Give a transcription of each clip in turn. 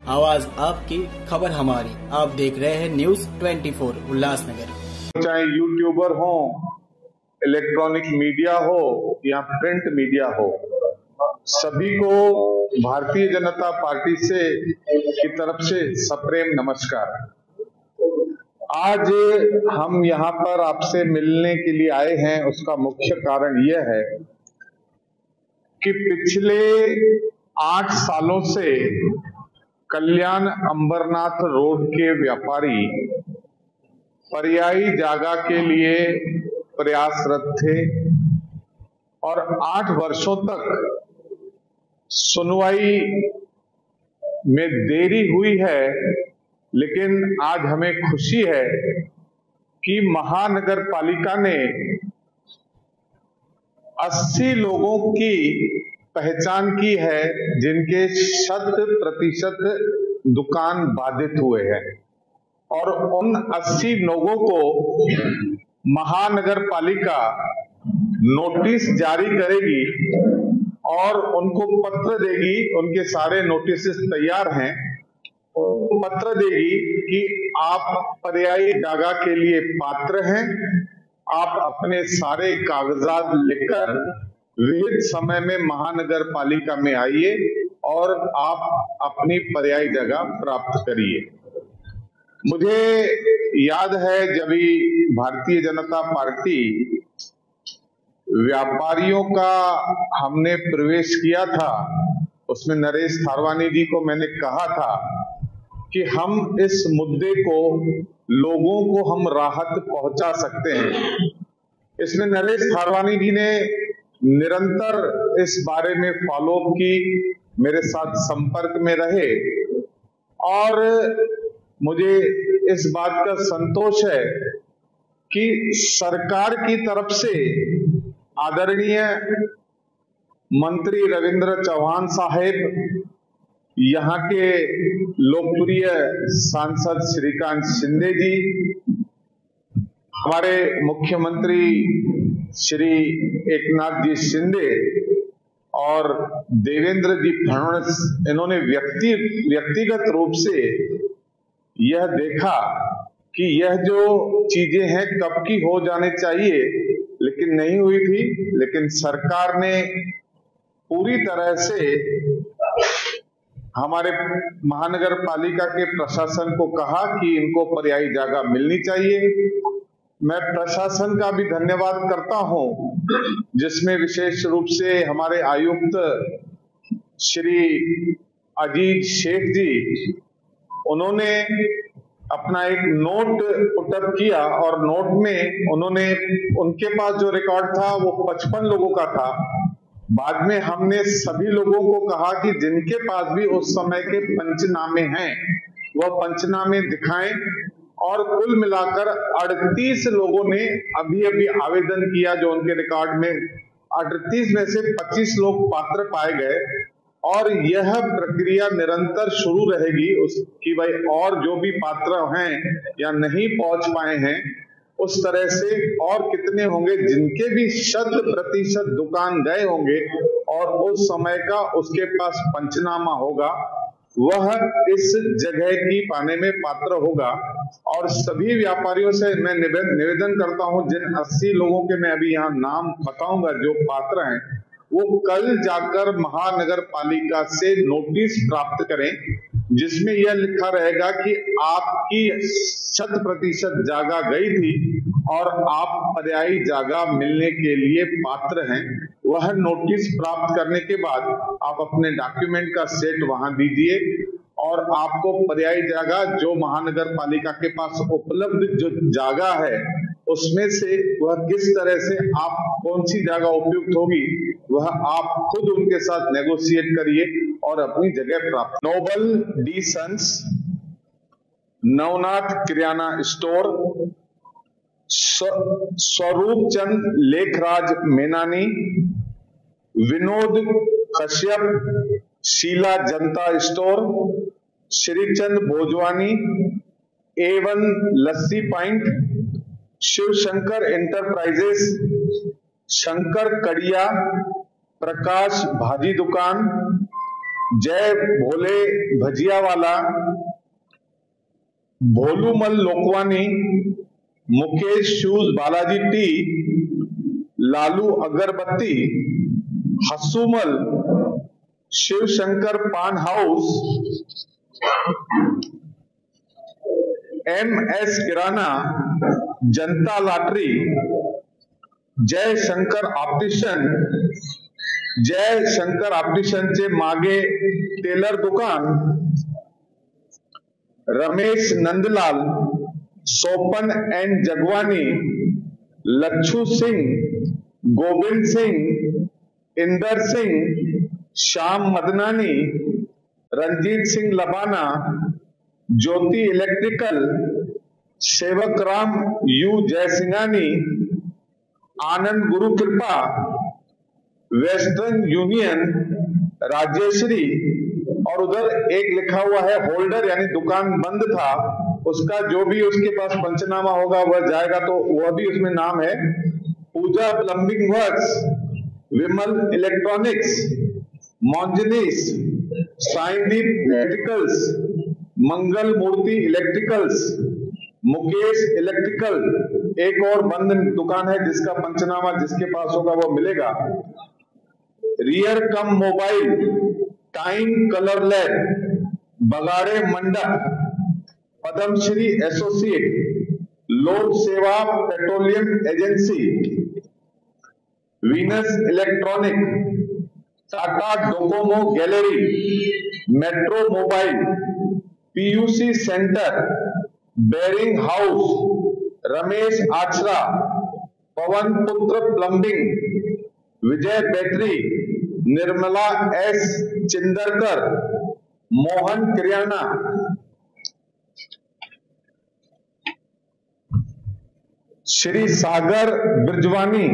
आवाज आपकी, खबर हमारी। आप देख रहे हैं न्यूज 24 उल्लासनगर। चाहे यूट्यूबर हो, इलेक्ट्रॉनिक मीडिया हो या प्रिंट मीडिया हो, सभी को भारतीय जनता पार्टी से की तरफ से सप्रेम नमस्कार। आज हम यहाँ पर आपसे मिलने के लिए आए हैं, उसका मुख्य कारण यह है कि पिछले 8 सालों से कल्याण अंबरनाथ रोड के व्यापारी पर्यायी जगह के लिए प्रयासरत थे और 8 वर्षों तक सुनवाई में देरी हुई है। लेकिन आज हमें खुशी है कि महानगर पालिका ने 80 लोगों की पहचान की है जिनके 100% दुकान बाधित हुए हैं और उन 80 लोगों को महानगर पालिका नोटिस जारी करेगी और उनको पत्र देगी। उनके सारे नोटिस तैयार हैं। पत्र देगी कि आप पर्यायी जगह के लिए पात्र हैं, आप अपने सारे कागजात लेकर विहित समय में महानगर पालिका में आइए और आप अपनी पर्यायी जगह प्राप्त करिए। मुझे याद है जब भारतीय जनता पार्टी व्यापारियों का हमने प्रवेश किया था, उसमें नरेश थारवानी जी को मैंने कहा था कि हम इस मुद्दे को लोगों को हम राहत पहुंचा सकते हैं। इसमें नरेश थारवानी जी ने निरंतर इस बारे में फॉलोअप की, मेरे साथ संपर्क में रहे और मुझे इस बात का संतोष है कि सरकार की तरफ से आदरणीय मंत्री रविंद्र चौहान साहेब, यहाँ के लोकप्रिय सांसद श्रीकांत शिंदे जी, हमारे मुख्यमंत्री श्री एकनाथ जी शिंदे और देवेंद्र जी फडणवीस, इन्होंने व्यक्तिगत रूप से यह देखा कि यह जो चीजें हैं कब की हो जाने चाहिए लेकिन नहीं हुई थी। लेकिन सरकार ने पूरी तरह से हमारे महानगर पालिका के प्रशासन को कहा कि इनको पर्यायी जगह मिलनी चाहिए। मैं प्रशासन का भी धन्यवाद करता हूं, जिसमें विशेष रूप से हमारे आयुक्त श्री अजीज शेख जी, उन्होंने अपना एक नोट पुटअप किया और नोट में उन्होंने, उनके पास जो रिकॉर्ड था वो 55 लोगों का था। बाद में हमने सभी लोगों को कहा कि जिनके पास भी उस समय के पंचनामे हैं वह पंचनामे दिखाएं और कुल मिलाकर 38 लोगों ने अभी आवेदन किया जो उनके रिकॉर्ड में। 38 में से 25 लोग पात्र पाए गए और यह प्रक्रिया निरंतर शुरू रहेगी उसकी, भाई और जो भी पात्र हैं या नहीं पहुंच पाए हैं उस तरह से और कितने होंगे जिनके भी 100% दुकान गए होंगे और उस समय का उसके पास पंचनामा होगा, वह इस जगह की पाने में पात्र होगा। और सभी व्यापारियों से मैं निवेदन करता हूं, जिन 80 लोगों के मैं अभी यहाँ नाम बताऊंगा जो पात्र हैं, वो कल जाकर महानगर पालिका से नोटिस प्राप्त करें जिसमें यह लिखा रहेगा कि आपकी 100% जगह गई थी और आप पर्यायी जगह मिलने के लिए पात्र हैं। वह नोटिस प्राप्त करने के बाद आप अपने डॉक्यूमेंट का सेट वहां दीजिए और आपको पर्यायी जगह जो महानगर पालिका के पास उपलब्ध जो जगह है उसमें से वह किस तरह से आप कौन सी जगह उपयुक्त होगी वह आप खुद उनके साथ नेगोशिएट करिए और अपनी जगह प्राप्त। नोबल डी सन्स, नवनाथ किराना स्टोर, स्वरूप चंद लेखराज मेनानी, विनोद कश्यप, शीला जनता स्टोर, श्रीचंद भोजवानी, A1 लस्सी पॉइंट, शिव शंकर एंटरप्राइजेस, शंकर कड़िया, प्रकाश भाजी दुकान, जय भोले भजिया वाला, भोलूमल लोकवानी, मुकेश शूज बालाजी टी, लालू अगरबत्ती, हसूमल, शिव शंकर पान हाउस, MS किराना, जनता लॉटरी, जय शंकर ऑप्टिशन चे मागे टेलर दुकान, Ramesh Nandlal, Sopan and Jagwani, Lachhu Singh, Govind Singh, Inder Singh, Shyam Madnani, Ranjit Singh Labana, Jyoti electrical, Sevak Ram you Jaisinghani, आनंद गुरु कृपा, वेस्टर्न यूनियन, राजेश्वरी, और उधर एक लिखा हुआ है होल्डर, यानी दुकान बंद था उसका, जो भी उसके पास पंचनामा होगा वह जाएगा, तो वह भी उसमें नाम है। पूजा प्लम्बिंग वर्क्स, विमल इलेक्ट्रॉनिक्स, मोंजनीस, साइंदीप इलेक्ट्रिकल्स, मंगल मूर्ति इलेक्ट्रिकल्स, मुकेश इलेक्ट्रिकल, एक और बंद दुकान है जिसका पंचनामा जिसके पास होगा वो मिलेगा। Rear cum mobile, time colour lab, Bagade Mandap, Padmashri associate, Lok Seva petroleum agency, Venus electronic, Tata Docomo gallery, metro mobile, PUC centre, bearing house, Ramesh Achra, Pawan Putra plumbing, Vijay battery, Nirmala S Chindarkar, Mohan Kirana, Shri Sagar Brijwani,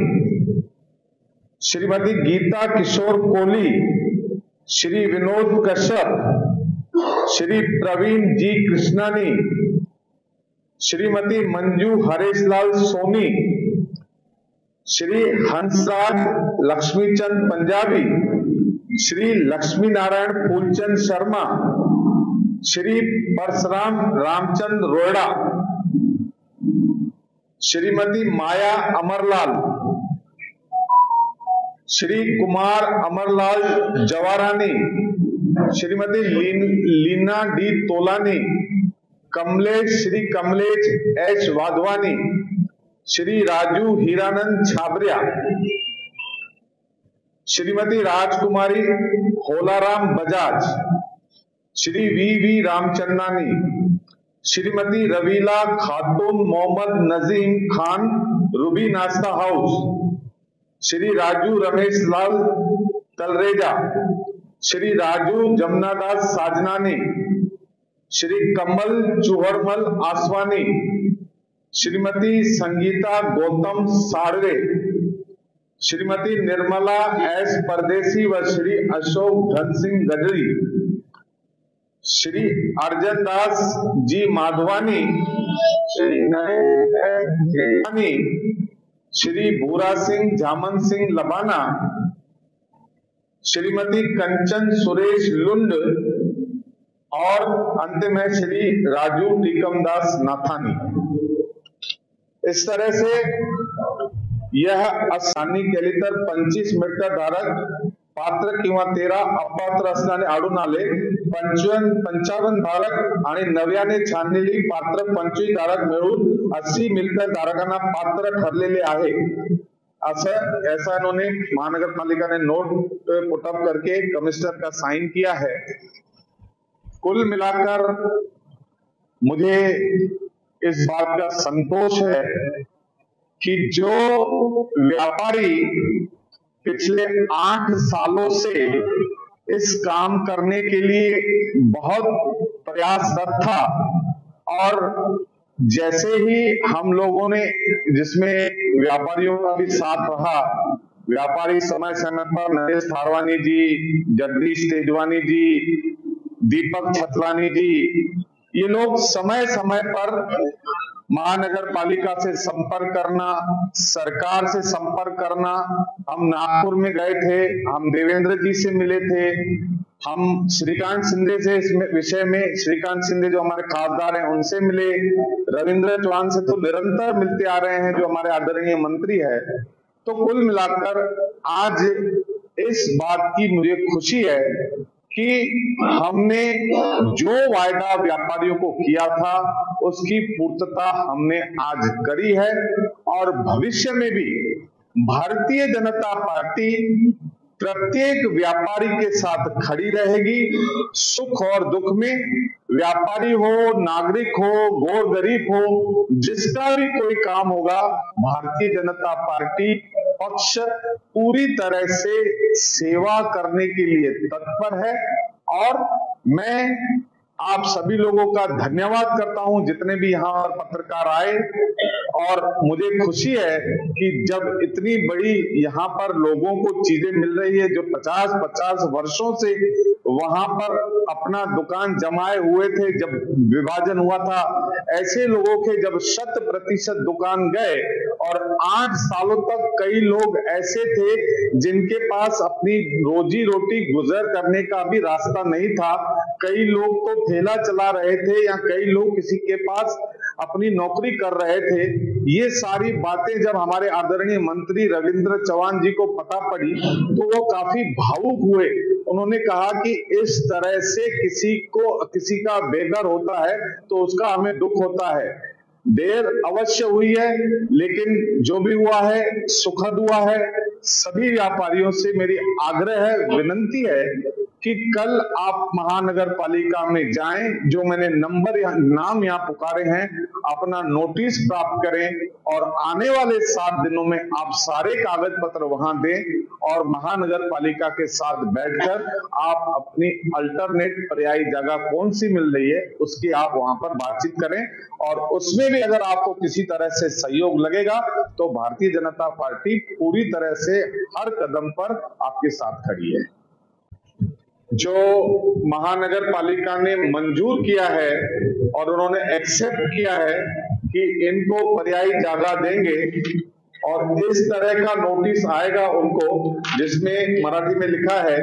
Shrimati Geeta Kishore Kohli, Shri Vinod Kashyap, Shri Pravin G Krishnani, Shrimati Manju Hareshlal Soni, Shri Hansraj Laxmichand Punjabi, Shri Laxmi Narayan Phoolchand Sharma, Shri Parshuram Ramchand रोड़ा, श्रीमती माया अमरलाल, श्री कुमार अमरलाल जवारानी, श्रीमती लीना डी तोलानी, श्री कमलेश H वाधवानी, श्री राजू हीरानंद छाबरिया, श्रीमती राजकुमारी होलाराम बजाज, श्री VV रामचंदानी, श्रीमती रवीला खातून मोहम्मद नजीम खान, रूबी नाश्ता हाउस, श्री राजू रमेश लाल तलरेजा, श्री राजू जमुनादास साजनानी, श्री कमल चूहड़मल आसवानी, श्रीमती संगीता गौतम साड़वे, श्रीमती निर्मला S परदेसी व श्री अशोक धन सिंह गडरी, श्री अर्जन दास जी माधवानी, श्री भूरा सिंह जामन सिंह लबाना, श्रीमती कंचन सुरेश लुंड, और अंत में श्री राजू टीकमदास नाथानी। इस तरह से यह असानी केलितर 25 मीटर धारक पात्र किंवा 13 अपात्र असणारे आढळून आले। 55 धारक आणि 99 छानलेली पात्र 25 धारक मिळून 80 मिलकत धारकांना पात्र ठरलेले आहे। ऐसा इन्होंने महानगर पालिका ने नोट पुटअप करके कमिश्नर का साइन किया है। कुल मिलाकर मुझे इस बात का संतोष है कि जो व्यापारी पिछले 8 सालों से इस काम करने के लिए बहुत प्रयासरत था, और जैसे ही हम लोगों ने, जिसमें व्यापारियों का भी साथ रहा, व्यापारी समय समय पर नरेश थारवानी जी, जगदीश तेजवानी जी, दीपक छतलानी जी, ये लोग समय समय पर महानगर पालिका से संपर्क करना, सरकार से संपर्क करना। हम नागपुर में गए थे, हम देवेंद्र जी से मिले थे, हम श्रीकांत शिंदे से इस विषय में, श्रीकांत शिंदे जो हमारे खासदार हैं उनसे मिले, रविंद्र चौहान से तो निरंतर मिलते आ रहे हैं जो हमारे आदरणीय मंत्री है। तो कुल मिलाकर आज इस बात की मुझे खुशी है कि हमने जो वायदा व्यापारियों को किया था उसकी पूर्तता हमने आज करी है और भविष्य में भी भारतीय जनता पार्टी प्रत्येक व्यापारी के साथ खड़ी रहेगी। सुख और दुख में व्यापारी हो, नागरिक हो, गोर गरीब हो, जिसका भी कोई काम होगा, भारतीय जनता पार्टी पक्ष पूरी तरह से सेवा करने के लिए तत्पर है। और मैं आप सभी लोगों का धन्यवाद करता हूं जितने भी यहाँ पर पत्रकार आए, और मुझे खुशी है कि जब इतनी बड़ी यहाँ पर लोगों को चीजें मिल रही है जो 50-50 वर्षों से वहां पर अपना दुकान जमाए हुए थे, जब विभाजन हुआ था, ऐसे लोगों के जब 100% दुकान गए और 8 सालों तक कई लोग ऐसे थे जिनके पास अपनी रोजी रोटी गुजर करने का भी रास्ता नहीं था, कई लोग तो ठेला चला रहे थे या कई लोग किसी के पास अपनी नौकरी कर रहे थे। ये सारी बातें जब हमारे आदरणीय मंत्री रविंद्र चौहान जी को पता पड़ी तो वो काफी भावुक हुए। उन्होंने कहा कि इस तरह से किसी का बेघर होता है तो उसका हमें दुख होता है। देर अवश्य हुई है लेकिन जो भी हुआ है सुखद हुआ है। सभी व्यापारियों से मेरी आग्रह है, विनंती है कि कल आप महानगर पालिका में जाएं, जो मैंने नाम यहाँ पुकारे हैं, अपना नोटिस प्राप्त करें और आने वाले 7 दिनों में आप सारे कागज पत्र वहां दें और महानगर पालिका के साथ बैठकर आप अपनी अल्टरनेट पर्यायी जगह कौन सी मिल रही है उसकी आप वहां पर बातचीत करें। और उसमें भी अगर आपको किसी तरह से सहयोग लगेगा तो भारतीय जनता पार्टी पूरी तरह से हर कदम पर आपके साथ खड़ी है। जो महानगर पालिका ने मंजूर किया है और उन्होंने एक्सेप्ट किया है कि इनको पर्यायी जगह देंगे और इस तरह का नोटिस आएगा उनको, जिसमें मराठी में लिखा है,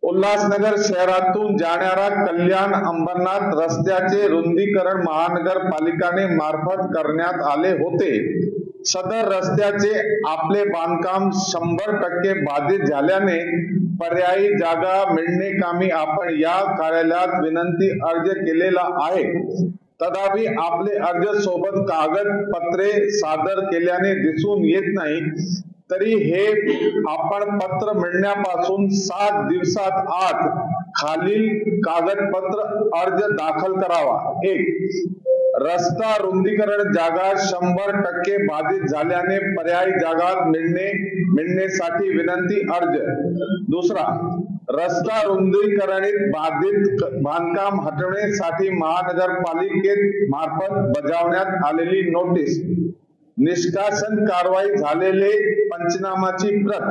उल्हासनगर शहरातून जाणाऱ्या कल्याण अंबरनाथ रस्त्याचे रुंदीकरण महानगरपालिकाने मार्फत करण्यात आले होते। सदर रस्त्याचे आपले बांधकाम 100% बाधित झाल्याने पर्यायी जागा मिळणेकामी आपण या कार्यालयात विनंती अर्ज केलेला आहे। तथापि आपले अर्ज सोबत कागदपत्रे सादर केल्याने दिसून येत नाही। तरी हे आपण पत्र मिळण्यापासून 7 दिवसात आत खालील कागदपत्र अर्ज दाखल करावा। 1. रस्ता रुंदीकरण जागा 100% बाधित झाल्याने पर्यायी जागा मिळण्यासाठी विनंती अर्ज। 2. रस्ता रुंदीकरणित बाधित बांधकाम हटवण्यासाठी महानगरपालिकेत मार्फत बजावण्यात आलेली नोटीस, निष्कासन कारवाई झालेले पंचनामाची प्रत,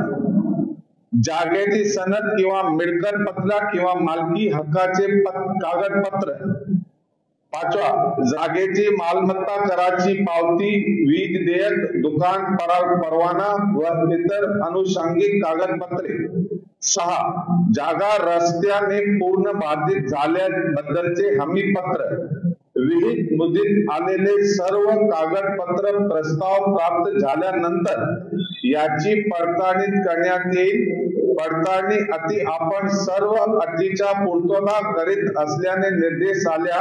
जागेची सनद किंवा मिळकत पत्र किंवा मालकी हक्काचे कागदपत्र। 5. जागेची मालमत्ता कराची पावती, वीज देयक, दुकान परवाना व इतर अनुषंगिक कागदपत्रे। 6. जागा रस्त्याने पूर्ण बाधित झाल्याबद्दलचे हमीपत्र, विहित मुदतीत आलेले सर्व कागदपत्र प्रस्ताव प्राप्त झाल्यानंतर याची पडताळणी करण्यात येईल। पडताळणी अटी आपण सर्व अटीच्या पूर्तता करीत असल्याने निर्देश आल्या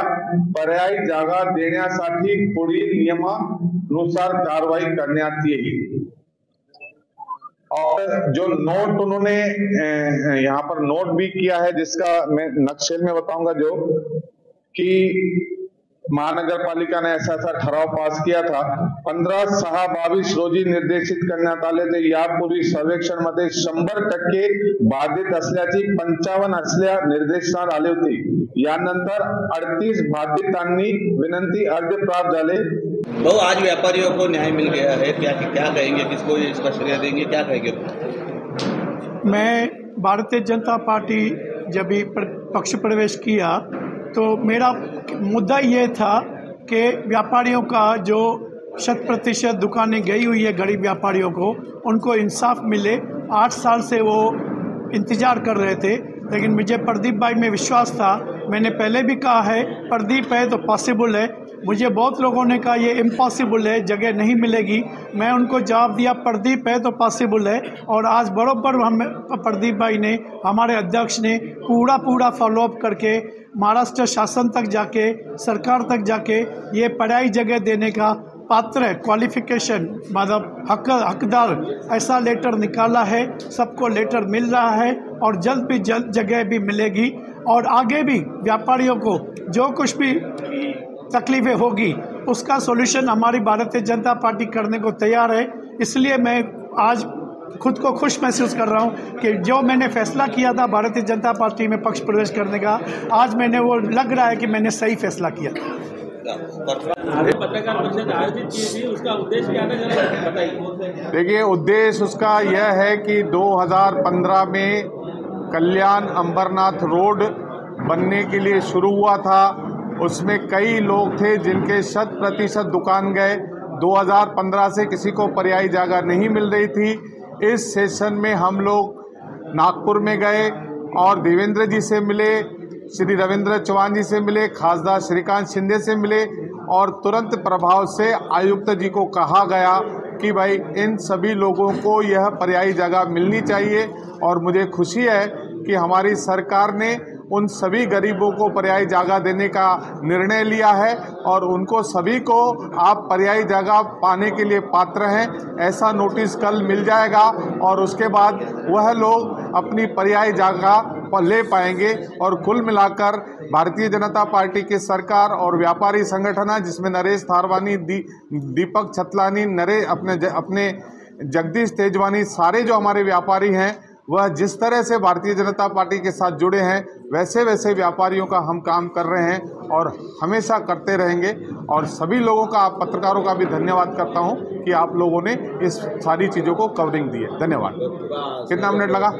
पर्यायी जागा देण्यासाठी पुढील नियमानुसार कारवाई करण्यात येईल। और जो नोट उन्होंने यहाँ पर नोट भी किया है, जिसका मैं नक्शे में बताऊंगा, जो कि महानगर पालिका ने ऐसा ठराव पास किया था। 15/6/22 रोजी निर्देशित करण्यात आले ते यापूर्वी सर्वेक्षण मध्ये 100% बाधित असल्याची 55 असल्या निर्देशात आले होते। यानंतर 38 बाधितांनी विनंती अर्ज प्राप्त झाले। बहु आज व्यापारियों को न्याय मिल गया है, क्या कहेंगे, किसको इसका श्रेय देंगे, क्या कहेंगे? मैं भारतीय जनता पार्टी जब भी पक्ष प्रवेश किया तो मेरा मुद्दा ये था कि व्यापारियों का जो 100% दुकानें गई हुई है गरीब व्यापारियों को, उनको इंसाफ मिले। 8 साल से वो इंतज़ार कर रहे थे, लेकिन मुझे प्रदीप भाई में विश्वास था। मैंने पहले भी कहा है प्रदीप है तो पॉसिबल है। मुझे बहुत लोगों ने कहा ये इम्पॉसिबल है, जगह नहीं मिलेगी। मैं उनको जवाब दिया प्रदीप है तो पॉसिबल है। और आज बराबर हम प्रदीप भाई ने, हमारे अध्यक्ष ने पूरा फॉलोअप करके महाराष्ट्र शासन तक जाके, सरकार तक जाके ये पर्यायी जगह देने का पात्र है, क्वालिफिकेशन मतलब हकदार ऐसा लेटर निकाला है। सबको लेटर मिल रहा है और जल्द भी जल्द जगह भी मिलेगी। और आगे भी व्यापारियों को जो कुछ भी तकलीफें होगी उसका सॉल्यूशन हमारी भारतीय जनता पार्टी करने को तैयार है। इसलिए मैं आज खुद को खुश महसूस कर रहा हूं कि जो मैंने फैसला किया था भारतीय जनता पार्टी में पक्ष प्रवेश करने का, आज मैंने वो लग रहा है कि मैंने सही फैसला किया। पत्रकार परिषद आयोजित की थी, उसका उद्देश्य क्या था जरा बताइए। देखिए, उद्देश्य उसका यह है कि 2015 में कल्याण अंबरनाथ रोड बनने के लिए शुरू हुआ था। उसमें कई लोग थे जिनके 100% दुकान गए। 2015 से किसी को पर्यायी जगह नहीं मिल रही थी। इस सेशन में हम लोग नागपुर में गए और देवेंद्र जी से मिले, श्री रविंद्र चौहान जी से मिले, खासदार श्रीकांत शिंदे से मिले और तुरंत प्रभाव से आयुक्त जी को कहा गया कि भाई इन सभी लोगों को यह पर्यायी जगह मिलनी चाहिए। और मुझे खुशी है कि हमारी सरकार ने उन सभी गरीबों को पर्यायी जगह देने का निर्णय लिया है और उनको सभी को आप पर्यायी जगह पाने के लिए पात्र हैं ऐसा नोटिस कल मिल जाएगा और उसके बाद वह लोग अपनी पर्यायी जगह ले पाएंगे। और कुल मिलाकर भारतीय जनता पार्टी की सरकार और व्यापारी संगठन है जिसमें नरेश थारवानी, दीपक छतलानी, अपने जगदीश तेजवानी, सारे जो हमारे व्यापारी हैं वह जिस तरह से भारतीय जनता पार्टी के साथ जुड़े हैं वैसे वैसे व्यापारियों का हम काम कर रहे हैं और हमेशा करते रहेंगे। और सभी लोगों का, आप पत्रकारों का भी धन्यवाद करता हूं कि आप लोगों ने इस सारी चीज़ों को कवरिंग दी है। धन्यवाद। कितना मिनट लगा?